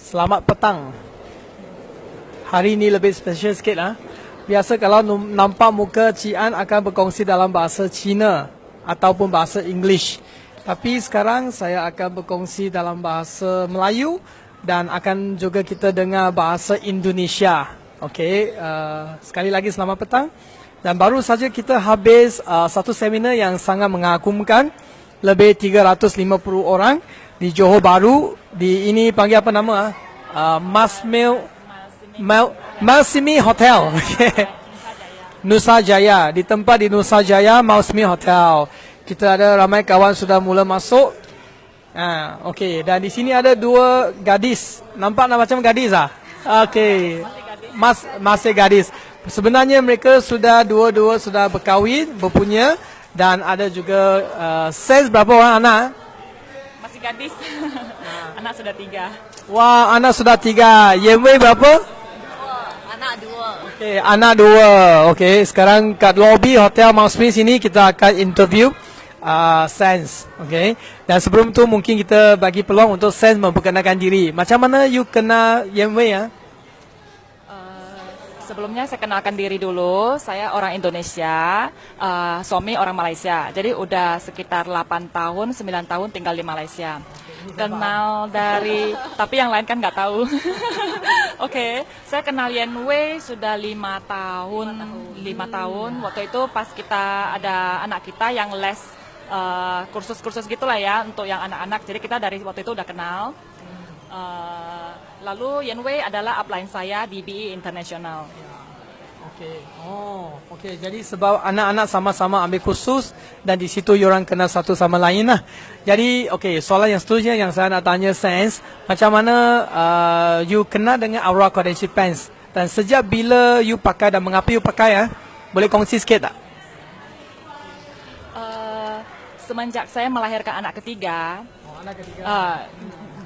Selamat petang. Hari ini lebih spesial sikit lah. Biasa kalau nampak muka Cik An akan berkongsi dalam bahasa Cina ataupun bahasa English. Tapi sekarang saya akan berkongsi dalam bahasa Melayu dan akan juga kita dengar bahasa Indonesia. Okey, sekali lagi selamat petang. Dan baru saja kita habis satu seminar yang sangat mengagumkan. Lebih 350 orang di Johor Bahru. Di ini panggil apa nama? Mausimi Hotel. Okay. Nusa Jaya. Di tempat di Nusa Jaya, Mausimi Hotel. Kita ada ramai kawan sudah mula masuk. Okey. Dan di sini ada dua gadis. Nampak macam gadis ah? Okey. Masih gadis. Sebenarnya mereka sudah dua-dua sudah berkahwin, berpunya. Dan ada juga Sens berapa orang anak? Masih gadis. Anak sudah 3. Wah, anak sudah 3. Yen Wei berapa? 2. Anak 2. Okey, anak 2. Okey, sekarang kat lobby Hotel Mausmi sini kita akan interview Sens. Okey. Dan sebelum tu mungkin kita bagi peluang untuk Sens memperkenalkan diri. Macam mana you kenal Yen Wei ya? Sebelumnya saya kenalkan diri dulu. Saya orang Indonesia, suami orang Malaysia. Jadi udah sekitar 8 tahun, 9 tahun tinggal di Malaysia. Kenal dari, tapi yang lain kan nggak tahu. Oke, saya kenal Yen Wei sudah 5 tahun. 5 tahun. Waktu itu pas kita ada anak kita yang les kursus-kursus gitulah ya untuk yang anak-anak. Jadi kita dari waktu itu udah kenal. Lalu Yen Wei adalah upline saya di BE International. Okey. Okey. Jadi sebab anak-anak sama-sama ambil kursus dan di situ orang kenal satu sama lain lah. Jadi okey, soalan yang seterusnya yang saya nak tanya Sens, macam mana you kenal dengan Aura Credential Pens dan sejak bila you pakai dan mengapa you pakai ya? Boleh kongsi sikit tak? Semenjak saya melahirkan anak ketiga,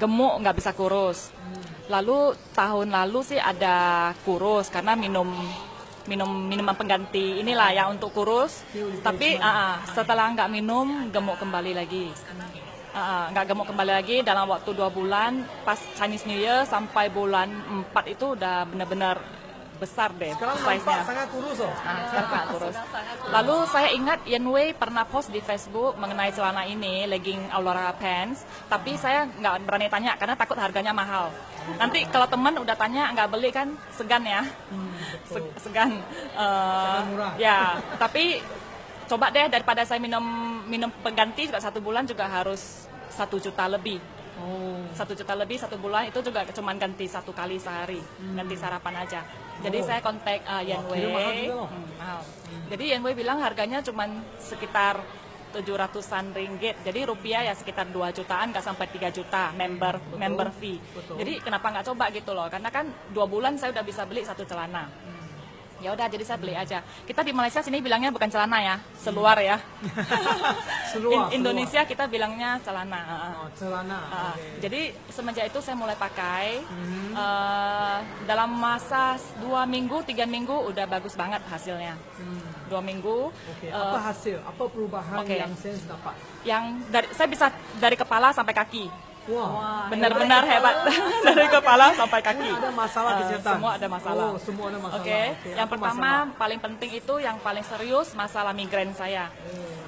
gemuk nggak bisa kurus. Lalu tahun lalu sih ada kurus karena minuman pengganti inilah ya untuk kurus. Tapi setelah nggak minum gemuk kembali lagi. Nggak gemuk kembali lagi dalam waktu 2 bulan. Pas Chinese New Year sampai bulan 4 itu udah benar-benar besar deh size-nya. Sangat kurus oh. Sekarang sangat kurus. Lalu saya ingat Yen Wei pernah post di Facebook mengenai celana ini, legging Aurora Pants. Tapi saya nggak berani tanya karena takut harganya mahal. Nanti kalau teman udah tanya nggak beli kan segan ya, segan. Ya, tapi coba deh daripada saya minum pengganti juga 1 bulan juga harus 1 juta lebih. 1 juta lebih 1 bulan itu juga cuma ganti 1 kali sehari, ganti sarapan aja. Jadi saya kontak Yen Wei. Jadi Yen Wei bilang harganya cuma sekitar 700-an ringgit. Jadi rupiah ya sekitar 2 jutaan, nggak sampai 3 juta member fee. Jadi kenapa nggak coba gitu loh? Karena kan 2 bulan saya udah bisa beli 1 celana. Ya udah, jadi saya beli aja. Kita di Malaysia sini bilangnya bukan celana ya, seluar ya. Indonesia kita bilangnya celana. Celana. Jadi semenjak itu saya mulai pakai. Dalam masa 2 minggu, 3 minggu udah bagus banget hasilnya. 2 minggu. Apa hasil? Apa perubahan yang Sens dapat? Saya bisa dari kepala sampai kaki. Wah, benar-benar hebat. Dari kepala sampai kaki. Ada masalah kesehatan. Semua ada masalah. Semua ada masalah. Oke. Yang pertama paling penting itu yang paling serius masalah migrain saya.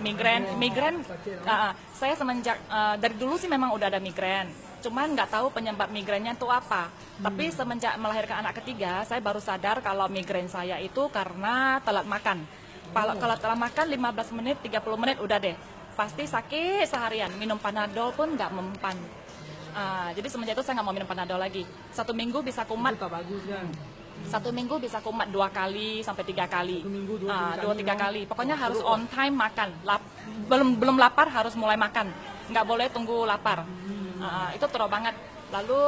Migrain. Saya semenjak dari dulu sih memang udah ada migrain. Cuman nggak tahu penyebab migrainnya itu apa. Tapi semenjak melahirkan anak ketiga, saya baru sadar kalau migrain saya itu karena telat makan. Kalau telat makan 15 menit, 30 menit udah deh. Pasti sakit seharian. Minum Panadol pun nggak mempan. Jadi semenjak itu saya nggak mau minum Panadol lagi. 1 minggu bisa kumat. Tak bagus kan? 1 minggu bisa kumat 2 kali sampai 3 kali. 1 minggu 2-3 kali. Pokoknya harus on time makan. Belum lapar harus mulai makan. Nggak boleh tunggu lapar. Itu teruk banget. Lalu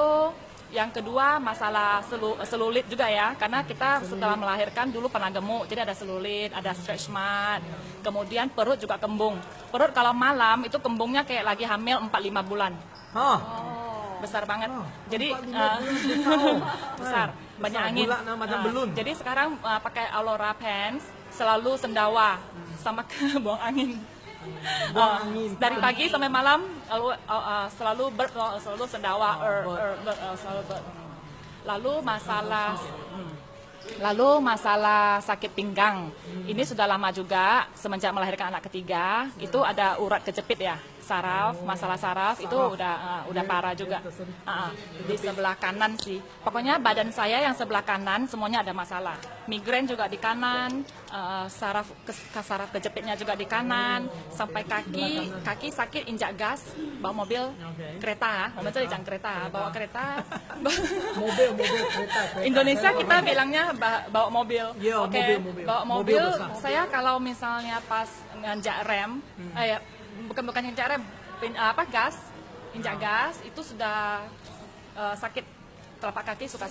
yang kedua masalah selulit juga ya, karena kita setelah melahirkan dulu pernah gemuk, jadi ada selulit, ada stretch mark, kemudian perut juga kembung. Perut kalau malam itu kembungnya kayak lagi hamil 4-5 bulan. Besar banget. Jadi besar, banyak angin. Jadi sekarang pakai Aurora Pants, selalu sendawa sama buang angin. Dari pagi sampai malam selalu bird, selalu sendawa, selalu bird. Lalu masalah sakit pinggang, ini sudah lama juga semenjak melahirkan anak ketiga. Itu ada urat kejepit ya, masalah saraf itu udah parah juga. Di sebelah kanan sih, pokoknya badan saya yang sebelah kanan semuanya ada masalah. Migrain juga di kanan, saraf kejepitnya juga di kanan, sampai kaki sakit injak gas, bawa mobil, kereta, jalan kereta, bawa kereta. mobil kereta. Indonesia kita bilangnya bawa mobil. Oke, bawa mobil. Saya kalau misalnya pas nginjak rem, bukan nginjak rem, gas, injak gas itu sudah sakit. Telapak kaki suka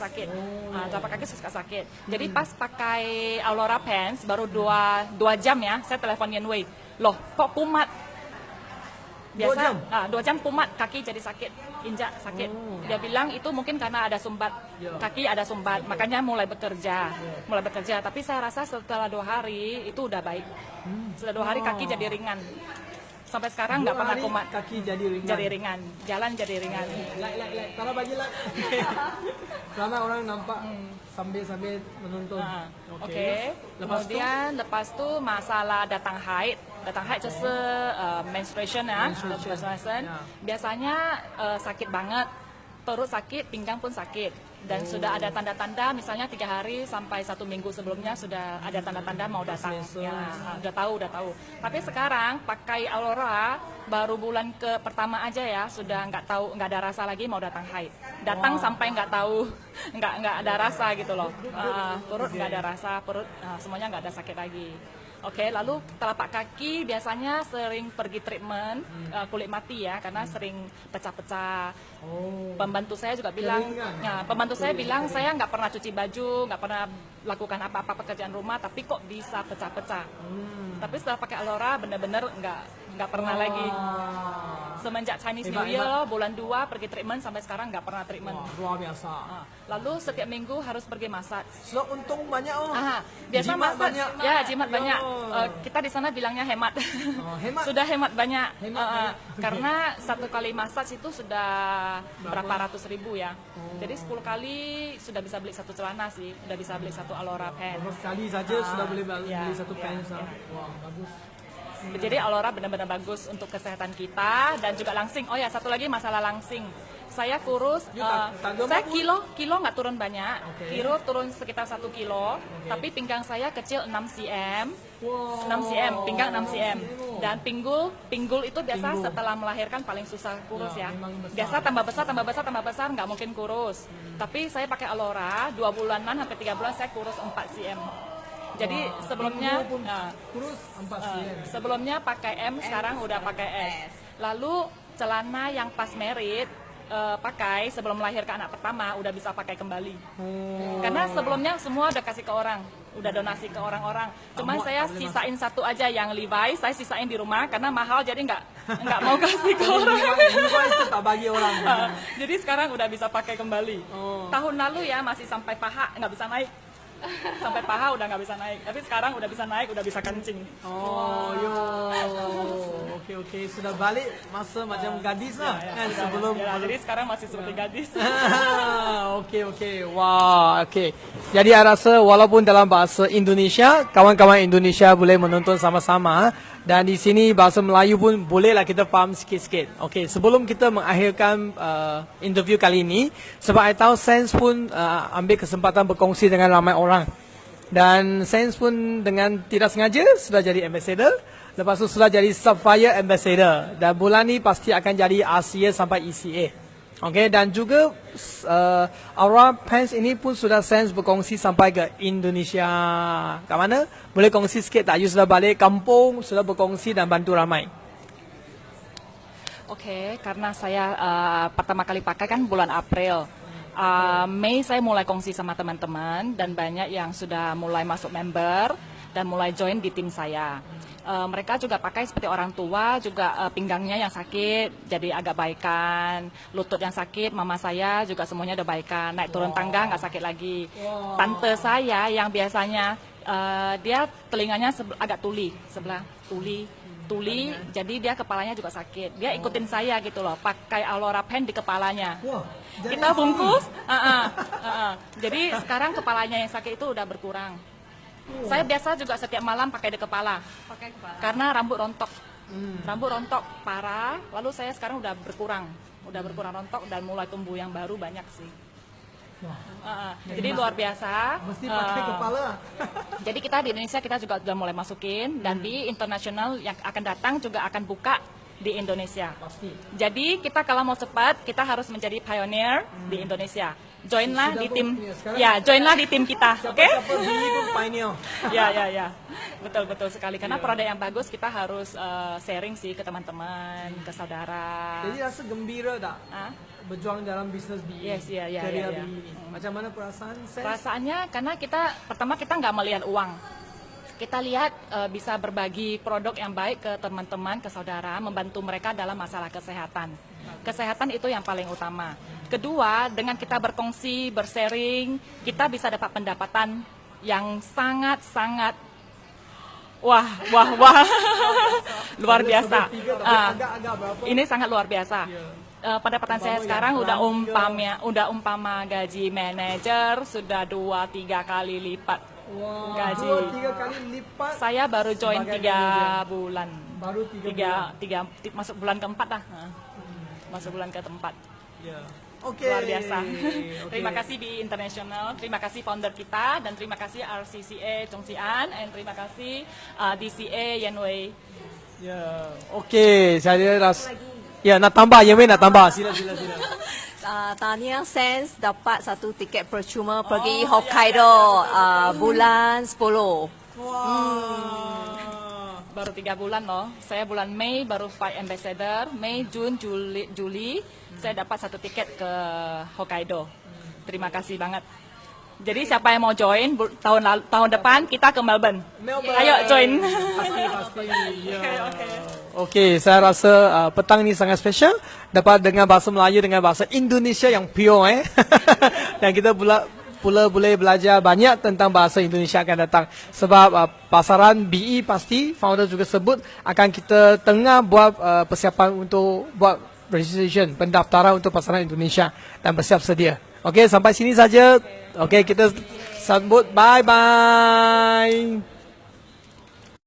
sakit. Jadi pas pakai Aurora Pants baru 2 jam ya, saya telepon Yanwei. Loh, kok kumat? Biasa 2 jam kumat, kaki jadi sakit, injak sakit. Dia bilang itu mungkin karena ada sumbat, kaki ada sumbat, makanya mulai bekerja. Tapi saya rasa setelah 2 hari itu udah baik. Setelah 2 hari kaki jadi ringan. Sampai sekarang nggak pernah kumat. Kaki jadi ringan. Jalan jadi ringan. Taruh bagi lah. Karena orang nampak sambil menonton. Oke. Kemudian lepas itu masalah datang haid. Datang haid itu menstruation ya. Menstruation. Biasanya sakit banget. Perut sakit, pinggang pun sakit. Dan sudah ada tanda-tanda, misalnya 3 hari sampai 1 minggu sebelumnya sudah ada tanda-tanda mau datang. Ya, udah tahu. Tapi sekarang pakai Aurora baru bulan pertama aja ya, sudah nggak ada rasa lagi mau datang haid. Datang sampai nggak tahu, nggak ada rasa gitu loh. Perut nggak ada rasa, semuanya nggak ada sakit lagi. Oke, lalu telapak kaki biasanya sering pergi treatment kulit mati ya, karena sering pecah-pecah. Pembantu saya juga bilang, saya nggak pernah cuci baju, nggak pernah lakukan apa-apa pekerjaan rumah, tapi kok bisa pecah-pecah. Tapi setelah pakai Aurora bener-bener nggak pernah lagi. Semenjak Chinese New Year bulan 2 pergi treatment sampai sekarang nggak pernah treatment. Luar biasa. Lalu setiap minggu harus pergi masak. So untung banyak Biasa jimat masak banyak. ya, jimat banyak. Kita di sana bilangnya hemat. Hemat. Sudah hemat banyak. Banyak. Karena 1 kali masak itu sudah berapa ratus ribu ya. Jadi 10 kali sudah bisa beli 1 celana sih, sudah bisa beli 1 Aurora Pants. Sekali saja sudah boleh beli 1 pants. Wah, bagus. Jadi Aurora benar-benar bagus untuk kesehatan kita dan juga langsing. Oh ya, satu lagi masalah langsing. Saya kurus, saya kilo nggak turun banyak, kilo turun sekitar 1 kilo, tapi pinggang saya kecil 6 cm, 6 cm, pinggang 6 cm, dan pinggul itu biasa setelah melahirkan paling susah kurus ya. Biasa tambah besar, nggak mungkin kurus. Tapi saya pakai Aurora 2 bulanan sampai 3 bulan saya kurus 4 cm. Jadi sebelumnya pakai M, sekarang udah pakai S. Lalu celana yang pas merit pakai sebelum melahirkan anak pertama udah bisa pakai kembali. Karena sebelumnya semua udah kasih ke orang, udah donasi ke orang-orang. Cuma saya sisain 1 aja yang Levi's, saya sisain di rumah karena mahal jadi nggak mau kasih ke orang. Levi's itu tak bagi orang. Jadi sekarang udah bisa pakai kembali. Tahun lalu ya masih sampai paha nggak bisa naik. Sampai paha udah nggak bisa naik, tapi sekarang udah bisa naik, udah bisa kencing. Oke, sudah balik masa macam gadis lah kan sebelum. Jadi sekarang masih seperti gadis. Oke. Wah, oke. Jadi saya rasa walaupun dalam bahasa Indonesia, kawan-kawan Indonesia boleh menonton sama-sama. Dan di sini bahasa Melayu pun bolehlah kita faham sikit-sikit. Okey, sebelum kita mengakhirkan interview kali ini, sebab saya tahu Sense pun ambil kesempatan berkongsi dengan ramai orang. Dan Sense pun dengan tidak sengaja sudah jadi ambassador, lepas tu sudah jadi Sapphire Ambassador. Dan bulan ni pasti akan jadi RCA sampai ECA. Okey, dan juga Aurora Pants ini pun sudah Sense berkongsi sampai ke Indonesia. Kat mana? Boleh kongsi sikit tak? You sudah balik kampung, sudah berkongsi dan bantu ramai. Oke, karena saya pertama kali pakai kan bulan April. Mei saya mulai kongsi sama teman-teman dan banyak yang sudah mulai masuk member dan mulai join di tim saya. Mereka juga pakai seperti orang tua, juga pinggangnya yang sakit jadi agak baikan, lutut yang sakit, mama saya juga semuanya udah baikan, naik turun tangga nggak sakit lagi. Tante saya yang biasanya dia telinganya agak tuli, sebelah tuli, tuli, jadi dia kepalanya juga sakit. Dia ikutin saya gitu loh, pakai Aurora Pen di kepalanya. Wah, jadi Kita bungkus, jadi sekarang kepalanya yang sakit itu udah berkurang. Saya biasa juga setiap malam pakai di kepala, Pakai kepala. karena rambut rontok. Rambut rontok parah, lalu saya sekarang udah berkurang rontok dan mulai tumbuh yang baru banyak sih. Jadi luar biasa. mesti pakai kepala. Jadi kita di Indonesia kita juga sudah mulai masukin dan di internasional yang akan datang juga akan buka di Indonesia. Pasti. Jadi kita kalau mau cepat kita harus menjadi pioneer di Indonesia. Joinlah Sudah di pun tim, punya sekarang. ya joinlah di tim kita, oke? Siapa beli pun pioneer. Ya, betul sekali. Karena produk yang bagus kita harus sharing sih ke teman-teman, ke saudara. Jadi rasa gembira tak? Ah? Berjuang dalam bisnes BE, Yes, ya. karya BE ini. Macam mana perasaan? Perasaannya karena pertama kita nggak melihat uang. Kita lihat bisa berbagi produk yang baik ke teman-teman, ke saudara, membantu mereka dalam masalah kesehatan. Kesehatan itu yang paling utama. Kedua, dengan kita berkongsi, bersharing, kita bisa dapat pendapatan yang sangat-sangat wah luar biasa. Agak-agak berapa? Ini sangat luar biasa. Pendapatan saya sekarang udah umpama gaji manajer sudah 2-3 kali lipat gaji. 2-3 kali lipat. Saya baru join Sebagai 3 manajer. bulan. Baru 3 bulan. Tiga, masuk bulan keempat dah. Masuk bulan keempat. Ya. Oke. Luar biasa. Oke. Terima kasih di International, terima kasih founder kita, dan terima kasih RCCA Chong Sian, dan terima kasih DCA Yanwei. Ya. Oke, saya rasa. Ya, nak tambah, Yan Wei nak tambah. Sila. Tanya Sense dapat 1 tiket percuma pergi Hokkaido bulan 10. Baru 3 bulan loh. Saya bulan Mei baru Fight Ambassador, Mei, Jun, Juli saya dapat 1 tiket ke Hokkaido. Terima kasih banget. Jadi siapa yang mau join tahun depan kita ke Melbourne. Ayo join. Pasti. Ya. Oke. Okey, saya rasa petang ini sangat spesial dapat dengan bahasa Melayu dengan bahasa Indonesia yang pure dan kita pula boleh belajar banyak tentang bahasa Indonesia akan datang sebab pasaran BE pasti founder juga sebut akan kita tengah buat persiapan untuk buat registration pendaftaran untuk pasaran Indonesia dan bersiap sedia. Okey, sampai sini saja. Okey, kita sambut bye bye.